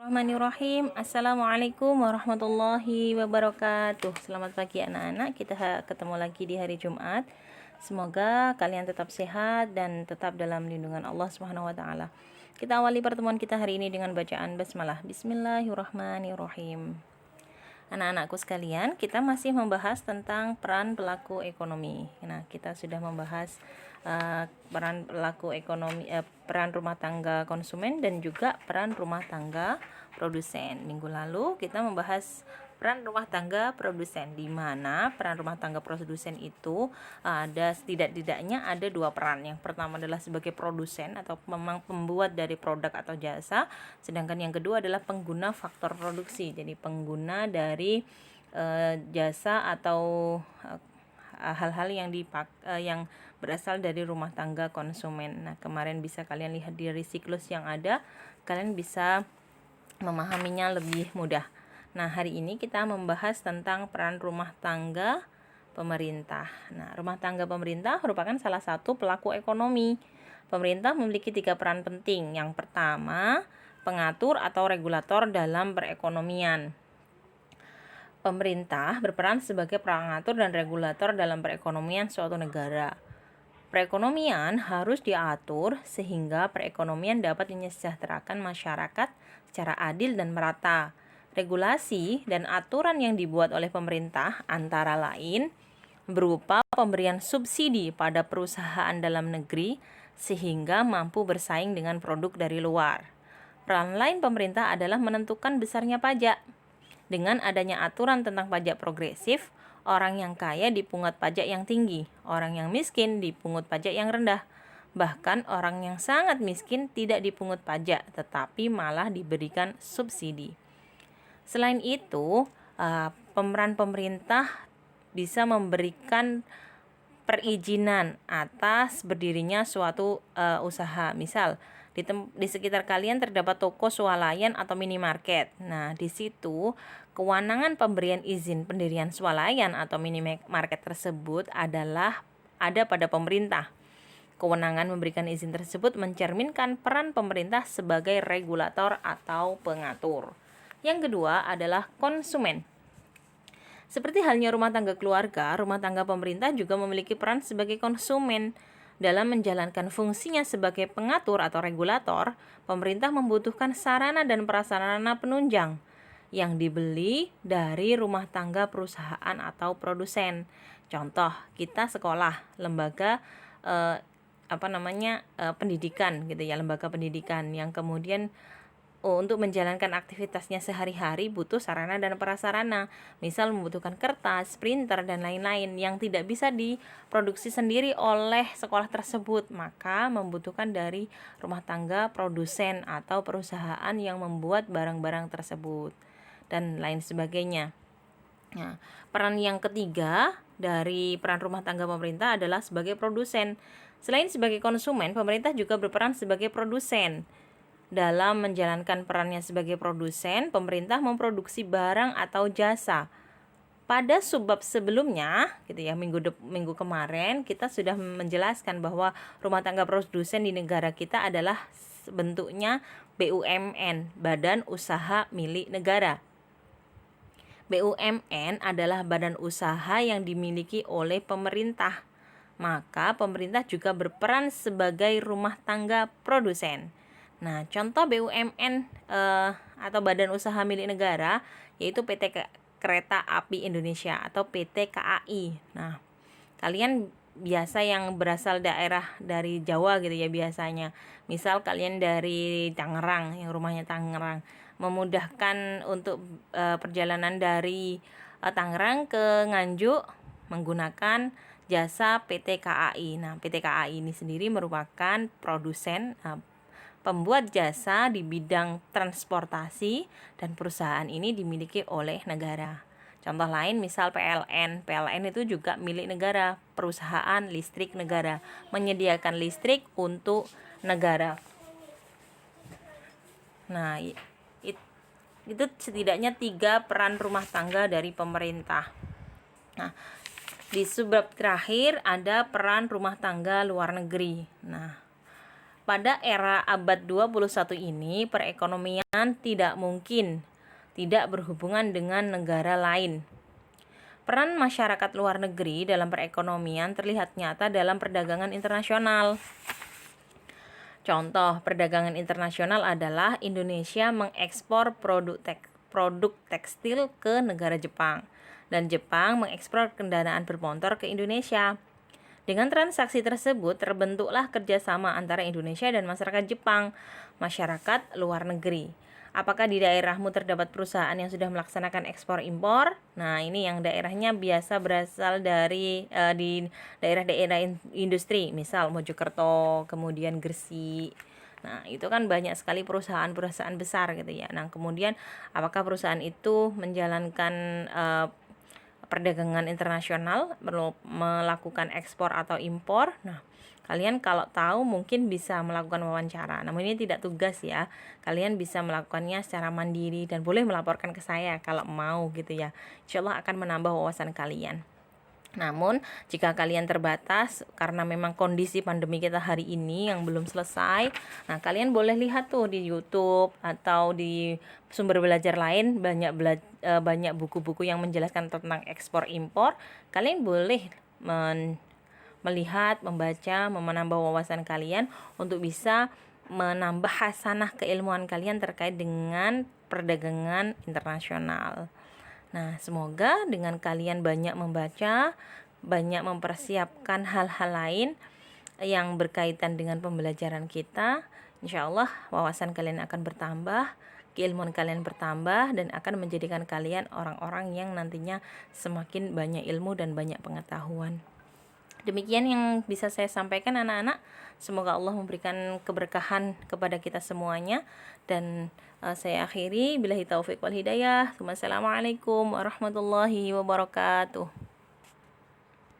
Bismillahirrahmanirrahim. Assalamualaikum warahmatullahi wabarakatuh. Selamat pagi anak-anak. Kita ketemu lagi di hari Jumat. Semoga kalian tetap sehat dan tetap dalam lindungan Allah Subhanahu wa taala. Kita awali pertemuan kita hari ini dengan bacaan basmalah. Bismillahirrahmanirrahim. Anak-anakku sekalian, kita masih membahas tentang peran pelaku ekonomi. Nah, kita sudah membahas peran pelaku ekonomi, peran rumah tangga konsumen dan juga peran rumah tangga produsen. Minggu lalu kita membahas peran rumah tangga produsen, di mana peran rumah tangga produsen itu ada tidak-tidaknya ada dua peran. Yang pertama adalah sebagai produsen atau memang pembuat dari produk atau jasa, sedangkan yang kedua adalah pengguna faktor produksi, jadi pengguna dari jasa atau hal-hal yang berasal dari rumah tangga konsumen. Nah, kemarin bisa kalian lihat dari siklus yang ada, kalian bisa memahaminya lebih mudah. Nah, hari ini kita membahas tentang peran rumah tangga pemerintah. Nah, rumah tangga pemerintah merupakan salah satu pelaku ekonomi. Pemerintah memiliki 3 peran penting. Yang pertama, pengatur atau regulator dalam perekonomian. Pemerintah berperan sebagai pengatur dan regulator dalam perekonomian suatu negara. Perekonomian harus diatur sehingga perekonomian dapat menyejahterakan masyarakat secara adil dan merata. Regulasi dan aturan yang dibuat oleh pemerintah antara lain berupa pemberian subsidi pada perusahaan dalam negeri sehingga mampu bersaing dengan produk dari luar. Peran lain pemerintah adalah menentukan besarnya pajak. Dengan adanya aturan tentang pajak progresif, orang yang kaya dipungut pajak yang tinggi, orang yang miskin dipungut pajak yang rendah. Bahkan orang yang sangat miskin tidak dipungut pajak, tetapi malah diberikan subsidi. Selain itu, pemeran pemerintah bisa memberikan perizinan atas berdirinya suatu usaha. Misal, di sekitar kalian terdapat toko swalayan atau minimarket. Nah, di situ kewenangan pemberian izin pendirian swalayan atau minimarket tersebut ada pada pemerintah. Kewenangan memberikan izin tersebut mencerminkan peran pemerintah sebagai regulator atau pengatur. Yang kedua adalah konsumen. Seperti halnya rumah tangga keluarga, rumah tangga pemerintah juga memiliki peran sebagai konsumen. Dalam menjalankan fungsinya sebagai pengatur atau regulator, pemerintah membutuhkan sarana dan prasarana penunjang yang dibeli dari rumah tangga perusahaan atau produsen. Contoh, kita sekolah, lembaga pendidikan gitu ya, lembaga pendidikan yang kemudian untuk menjalankan aktivitasnya sehari-hari butuh sarana dan prasarana. Misal membutuhkan kertas, printer, dan lain-lain yang tidak bisa diproduksi sendiri oleh sekolah tersebut, maka membutuhkan dari rumah tangga produsen atau perusahaan yang membuat barang-barang tersebut dan lain sebagainya. Nah, peran yang ketiga dari peran rumah tangga pemerintah adalah sebagai produsen. Selain sebagai konsumen, pemerintah juga berperan sebagai produsen. Dalam menjalankan perannya sebagai produsen, pemerintah memproduksi barang atau jasa. Pada subbab sebelumnya, gitu ya, minggu kemarin kita sudah menjelaskan bahwa rumah tangga produsen di negara kita adalah bentuknya BUMN, Badan Usaha Milik Negara. BUMN adalah badan usaha yang dimiliki oleh pemerintah. Maka pemerintah juga berperan sebagai rumah tangga produsen. Nah, contoh BUMN atau badan usaha milik negara yaitu PT Kereta Api Indonesia atau PT KAI. Nah, kalian biasa yang berasal daerah dari Jawa gitu ya biasanya. Misal kalian dari Tangerang, yang rumahnya Tangerang, memudahkan untuk perjalanan dari Tangerang ke Nganjuk menggunakan jasa PT KAI. Nah, PT KAI ini sendiri merupakan produsen pembuat jasa di bidang transportasi dan perusahaan ini dimiliki oleh negara. Contoh lain misal PLN. PLN itu juga milik negara, perusahaan listrik negara, menyediakan listrik untuk negara. Nah, itu setidaknya 3 peran rumah tangga dari pemerintah. Nah, di subbab terakhir ada peran rumah tangga luar negeri. Nah, Pada era abad 21 ini, perekonomian tidak mungkin tidak berhubungan dengan negara lain. Peran masyarakat luar negeri dalam perekonomian terlihat nyata dalam perdagangan internasional. Contoh perdagangan internasional adalah Indonesia mengekspor produk tekstil ke negara Jepang, dan Jepang mengekspor kendaraan bermotor ke Indonesia. Dengan transaksi tersebut terbentuklah kerjasama antara Indonesia dan masyarakat Jepang, masyarakat luar negeri. Apakah di daerahmu terdapat perusahaan yang sudah melaksanakan ekspor impor? Nah, ini yang daerahnya biasa berasal dari di daerah-daerah industri, misal Mojokerto, kemudian Gresik. Nah, itu kan banyak sekali perusahaan-perusahaan besar gitu ya. Nah, kemudian apakah perusahaan itu menjalankan perdagangan internasional, melakukan ekspor atau impor? Nah, kalian kalau tahu mungkin bisa melakukan wawancara. Namun ini tidak tugas ya. Kalian bisa melakukannya secara mandiri dan boleh melaporkan ke saya kalau mau gitu ya. Insya Allah akan menambah wawasan kalian. Namun, jika kalian terbatas karena memang kondisi pandemi kita hari ini yang belum selesai, nah kalian boleh lihat tuh di YouTube atau di sumber belajar lain, banyak buku-buku yang menjelaskan tentang ekspor impor. Kalian boleh melihat, membaca, menambah wawasan kalian untuk bisa menambah hasanah keilmuan kalian terkait dengan perdagangan internasional. Nah, semoga dengan kalian banyak membaca, banyak mempersiapkan hal-hal lain yang berkaitan dengan pembelajaran kita, insya Allah wawasan kalian akan bertambah, keilmuan kalian bertambah, dan akan menjadikan kalian orang-orang yang nantinya semakin banyak ilmu dan banyak pengetahuan. Demikian yang bisa saya sampaikan anak-anak. Semoga Allah memberikan keberkahan kepada kita semuanya. Dan saya akhiri, billahi taufiq wal hidayah. Wassalamualaikum warahmatullahi wabarakatuh.